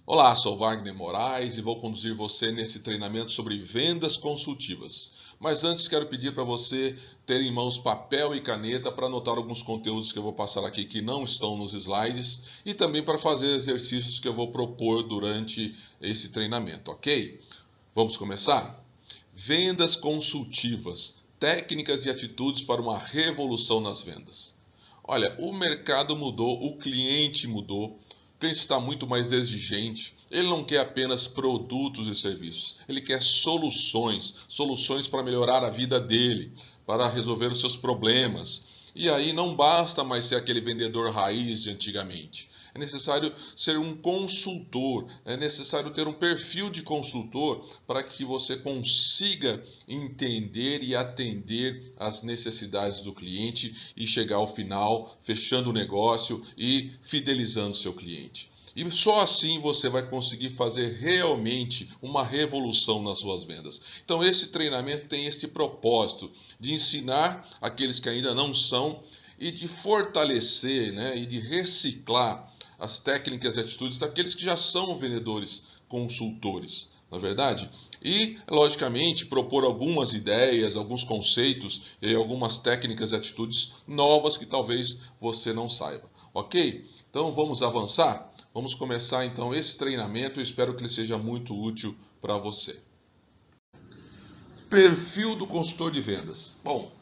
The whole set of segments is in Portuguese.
Olá, sou Wagner Moraes e vou conduzir você nesse treinamento sobre vendas consultivas. Mas antes quero pedir para você ter em mãos papel e caneta para anotar alguns conteúdos que eu vou passar aqui que não estão nos slides e também para fazer exercícios que eu vou propor durante esse treinamento, ok? Vamos começar? Vendas consultivas, técnicas e atitudes para uma revolução nas vendas. Olha, o mercado mudou, o cliente mudou, o cliente está muito mais exigente. Ele não quer apenas produtos e serviços, ele quer soluções, soluções para melhorar a vida dele, para resolver os seus problemas. E aí não basta mais ser aquele vendedor raiz de antigamente. É necessário ser um consultor, é necessário ter um perfil de consultor para que você consiga entender e atender às necessidades do cliente e chegar ao final fechando o negócio e fidelizando seu cliente. E só assim você vai conseguir fazer realmente uma revolução nas suas vendas. Então, esse treinamento tem este propósito de ensinar aqueles que ainda não são e de fortalecer, né, e de reciclar as técnicas e atitudes daqueles que já são vendedores consultores, na verdade? E, logicamente, propor algumas ideias, alguns conceitos e algumas técnicas e atitudes novas que talvez você não saiba. Ok? Então vamos avançar? Vamos começar então esse treinamento. Eu espero que ele seja muito útil para você. Perfil do consultor de vendas. Bom,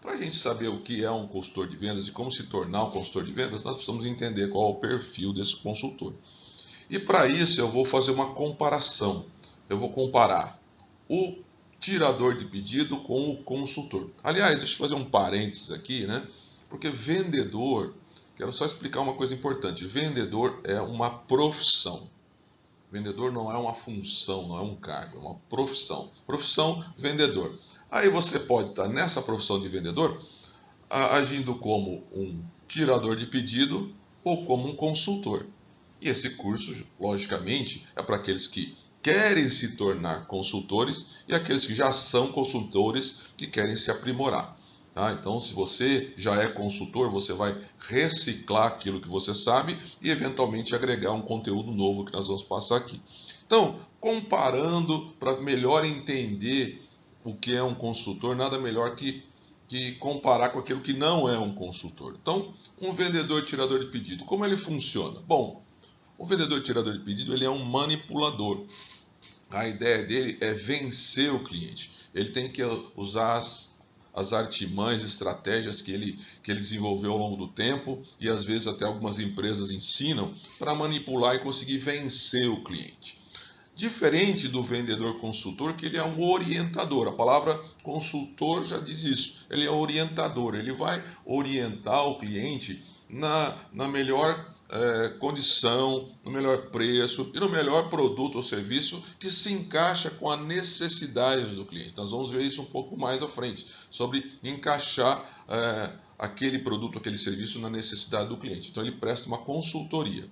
para a gente saber o que é um consultor de vendas e como se tornar um consultor de vendas, nós precisamos entender qual é o perfil desse consultor. E para isso eu vou fazer uma comparação. Eu vou comparar o tirador de pedido com o consultor. Aliás, deixa eu fazer um parênteses aqui, né? Porque vendedor, quero só explicar uma coisa importante. Vendedor é uma profissão. Vendedor não é uma função, não é um cargo, é uma profissão. Profissão, vendedor. Aí você pode estar nessa profissão de vendedor agindo como um tirador de pedido ou como um consultor. E esse curso, logicamente, é para aqueles que querem se tornar consultores e aqueles que já são consultores e querem se aprimorar. Tá? Então, se você já é consultor, você vai reciclar aquilo que você sabe e eventualmente agregar um conteúdo novo que nós vamos passar aqui. Então, comparando para melhor entender o que é um consultor, nada melhor que comparar com aquilo que não é um consultor. Então, um vendedor tirador de pedido, como ele funciona? Bom, o vendedor tirador de pedido ele é um manipulador. A ideia dele é vencer o cliente. Ele tem que usar as artimanhas, estratégias que ele desenvolveu ao longo do tempo e às vezes até algumas empresas ensinam para manipular e conseguir vencer o cliente. Diferente do vendedor consultor, que ele é um orientador. A palavra consultor já diz isso. Ele é orientador. Ele vai orientar o cliente na melhor condição, no melhor preço e no melhor produto ou serviço que se encaixa com a necessidade do cliente. Nós vamos ver isso um pouco mais à frente, sobre encaixar aquele produto, aquele serviço na necessidade do cliente. Então ele presta uma consultoria.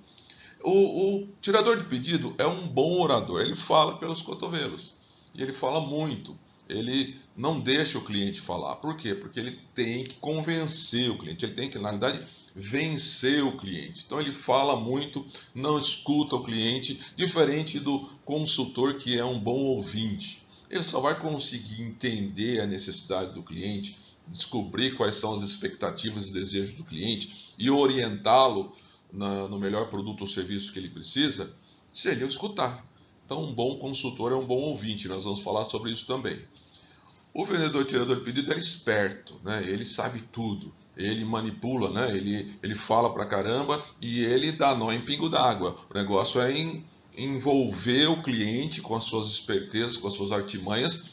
O tirador de pedido é um bom orador, ele fala pelos cotovelos e ele fala muito. Ele não deixa o cliente falar. Por quê? Porque ele tem que convencer o cliente, ele tem que, na verdade, vencer o cliente. Então ele fala muito, não escuta o cliente, diferente do consultor que é um bom ouvinte. Ele só vai conseguir entender a necessidade do cliente, descobrir quais são as expectativas e desejos do cliente e orientá-lo no melhor produto ou serviço que ele precisa, se ele o escutar. Então, um bom consultor é um bom ouvinte, nós vamos falar sobre isso também. O vendedor tirador de pedido é esperto, né? Ele sabe tudo, ele manipula, né? ele fala pra caramba e ele dá nó em pingo d'água. O negócio é envolver o cliente com as suas espertezas, com as suas artimanhas,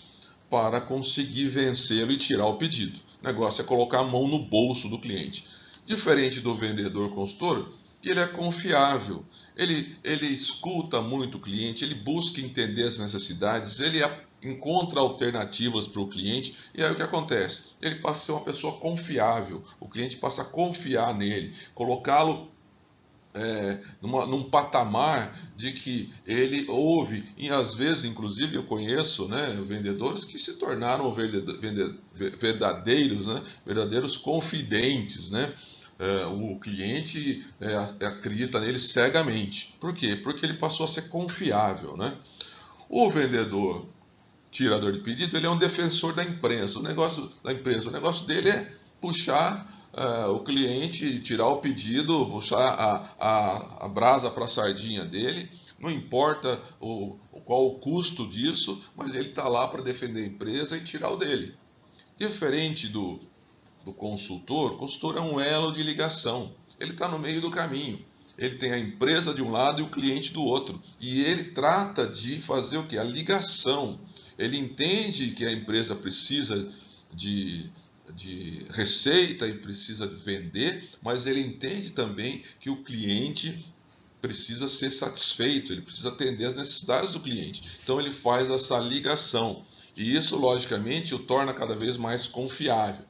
para conseguir vencê-lo e tirar o pedido. O negócio é colocar a mão no bolso do cliente. Diferente do vendedor consultor, ele é confiável, ele escuta muito o cliente, ele busca entender as necessidades, ele encontra alternativas para o cliente, e aí o que acontece? Ele passa a ser uma pessoa confiável, o cliente passa a confiar nele, colocá-lo num patamar de que ele ouve, e às vezes, inclusive, eu conheço, né, vendedores que se tornaram verdadeiros, né, verdadeiros confidentes, né, O cliente acredita nele cegamente. Por quê? Porque ele passou a ser confiável, né? O vendedor tirador de pedido, ele é um defensor da empresa. O negócio dele é puxar o cliente, tirar o pedido, puxar a brasa para a sardinha dele. Não importa qual o custo disso, mas ele está lá para defender a empresa e tirar o dele. Diferente do consultor, o consultor é um elo de ligação. Ele está no meio do caminho. Ele tem a empresa de um lado e o cliente do outro. E ele trata de fazer o que? A ligação. Ele entende que a empresa precisa de receita e precisa vender, mas ele entende também que o cliente precisa ser satisfeito, ele precisa atender as necessidades do cliente. Então ele faz essa ligação. E isso, logicamente, o torna cada vez mais confiável.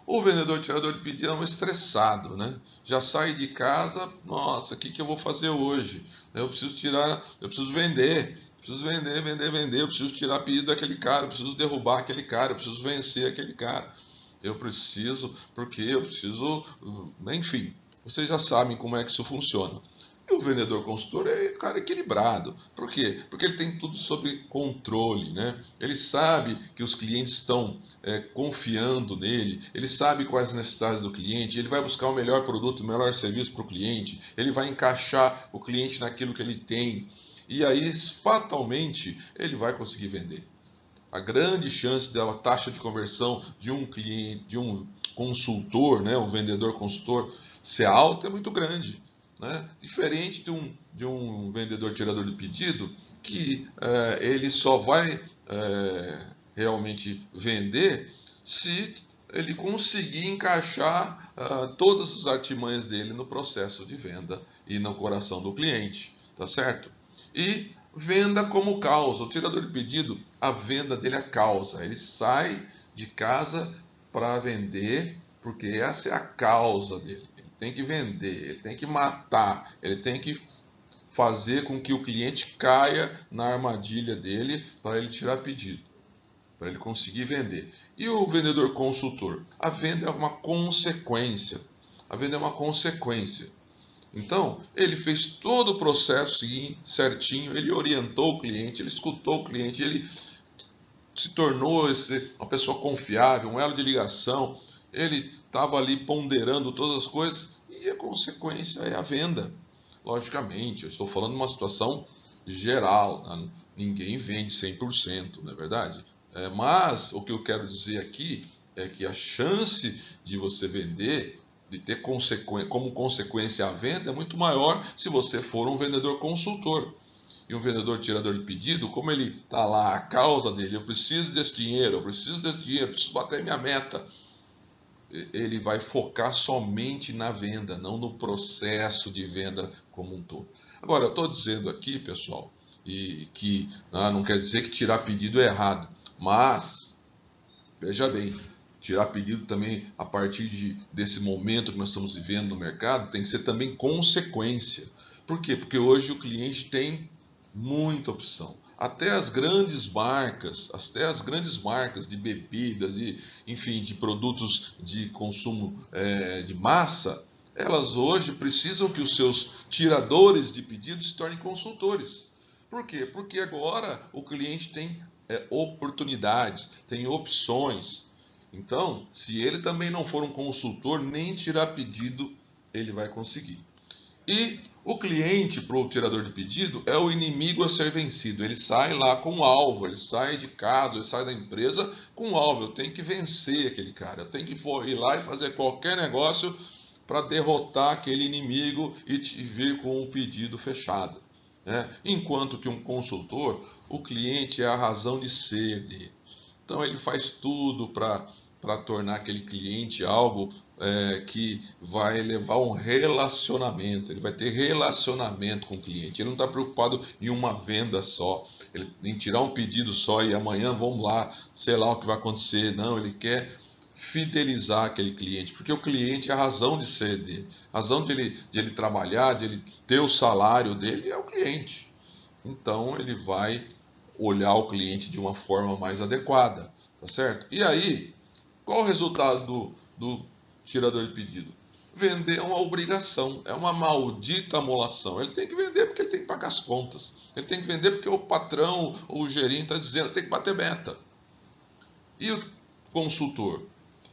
O vendedor tirador de pedido é um estressado, né? Já sai de casa, nossa, o que eu vou fazer hoje? Eu preciso vender, eu preciso tirar pedido daquele cara, eu preciso derrubar aquele cara, eu preciso vencer aquele cara. Enfim, vocês já sabem como é que isso funciona. E o vendedor consultor é um cara equilibrado. Por quê? Porque ele tem tudo sob controle, né? Ele sabe que os clientes estão confiando nele, ele sabe quais as necessidades do cliente, ele vai buscar o melhor produto, o melhor serviço para o cliente, ele vai encaixar o cliente naquilo que ele tem. E aí, fatalmente, ele vai conseguir vender. A grande chance da taxa de conversão de um cliente, de um consultor, né, um vendedor consultor, ser alta é muito grande. Né? Diferente de um vendedor tirador de pedido, que ele só vai realmente vender se ele conseguir encaixar todas as artimanhas dele no processo de venda e no coração do cliente, tá certo? E venda como causa. O tirador de pedido, a venda dele é a causa. Ele sai de casa para vender, porque essa é a causa dele. Ele tem que vender, ele tem que matar, ele tem que fazer com que o cliente caia na armadilha dele para ele tirar pedido, para ele conseguir vender. E o vendedor consultor? A venda é uma consequência. A venda é uma consequência. Então, ele fez todo o processo certinho, ele orientou o cliente, ele escutou o cliente, ele se tornou uma pessoa confiável, um elo de ligação, ele estava ali ponderando todas as coisas e a consequência é a venda. Logicamente, eu estou falando de uma situação geral, tá? Ninguém vende 100%, não é verdade? Mas o que eu quero dizer aqui é que a chance de você vender, de ter como consequência a venda, é muito maior se você for um vendedor consultor. E um vendedor tirador de pedido, como ele está lá, a causa dele, eu preciso desse dinheiro, preciso bater minha meta, ele vai focar somente na venda, não no processo de venda como um todo. Agora, eu estou dizendo aqui, pessoal, e que não quer dizer que tirar pedido é errado, mas, veja bem, tirar pedido também a partir desse momento que nós estamos vivendo no mercado tem que ser também consequência. Por quê? Porque hoje o cliente tem muita opção. Até as grandes marcas de bebidas, enfim, de produtos de consumo de massa, elas hoje precisam que os seus tiradores de pedidos se tornem consultores. Por quê? Porque agora o cliente tem oportunidades, tem opções. Então, se ele também não for um consultor, nem tirar pedido ele vai conseguir. E o cliente, para o tirador de pedido, é o inimigo a ser vencido. Ele sai lá com um alvo, ele sai de casa, ele sai da empresa com um alvo. Eu tenho que vencer aquele cara, eu tenho que ir lá e fazer qualquer negócio para derrotar aquele inimigo e vir com um pedido fechado. Né? Enquanto que um consultor, o cliente é a razão de ser dele. Então ele faz tudo para tornar aquele cliente algo que vai levar um relacionamento. Ele vai ter relacionamento com o cliente. Ele não está preocupado em uma venda só, em tirar um pedido só e amanhã vamos lá, sei lá o que vai acontecer. Não, ele quer fidelizar aquele cliente, porque o cliente é a razão de ser dele, a razão de ele trabalhar, de ele ter o salário dele é o cliente. Então ele vai olhar o cliente de uma forma mais adequada, tá certo? E aí, qual o resultado do tirador de pedido? Vender é uma obrigação, é uma maldita amolação. Ele tem que vender porque ele tem que pagar as contas. Ele tem que vender porque o patrão ou o gerente está dizendo que tem que bater meta. E o consultor?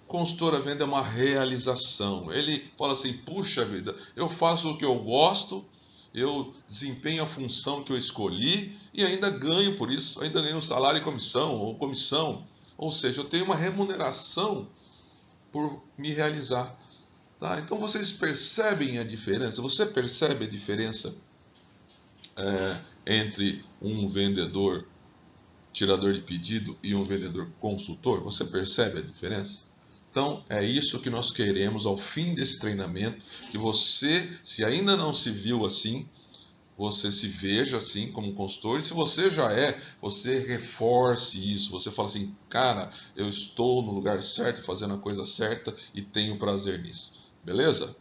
O consultor, a venda é uma realização. Ele fala assim, puxa vida, eu faço o que eu gosto, eu desempenho a função que eu escolhi e ainda ganho por isso, ainda ganho salário e comissão, ou comissão. Ou seja, eu tenho uma remuneração por me realizar. Tá? Então vocês percebem a diferença? Você percebe a diferença entre um vendedor tirador de pedido e um vendedor consultor? Você percebe a diferença? Então é isso que nós queremos ao fim desse treinamento, que você, se ainda não se viu assim, você se veja assim como consultor, e se você já é, você reforce isso, você fala assim, cara, eu estou no lugar certo, fazendo a coisa certa e tenho prazer nisso. Beleza?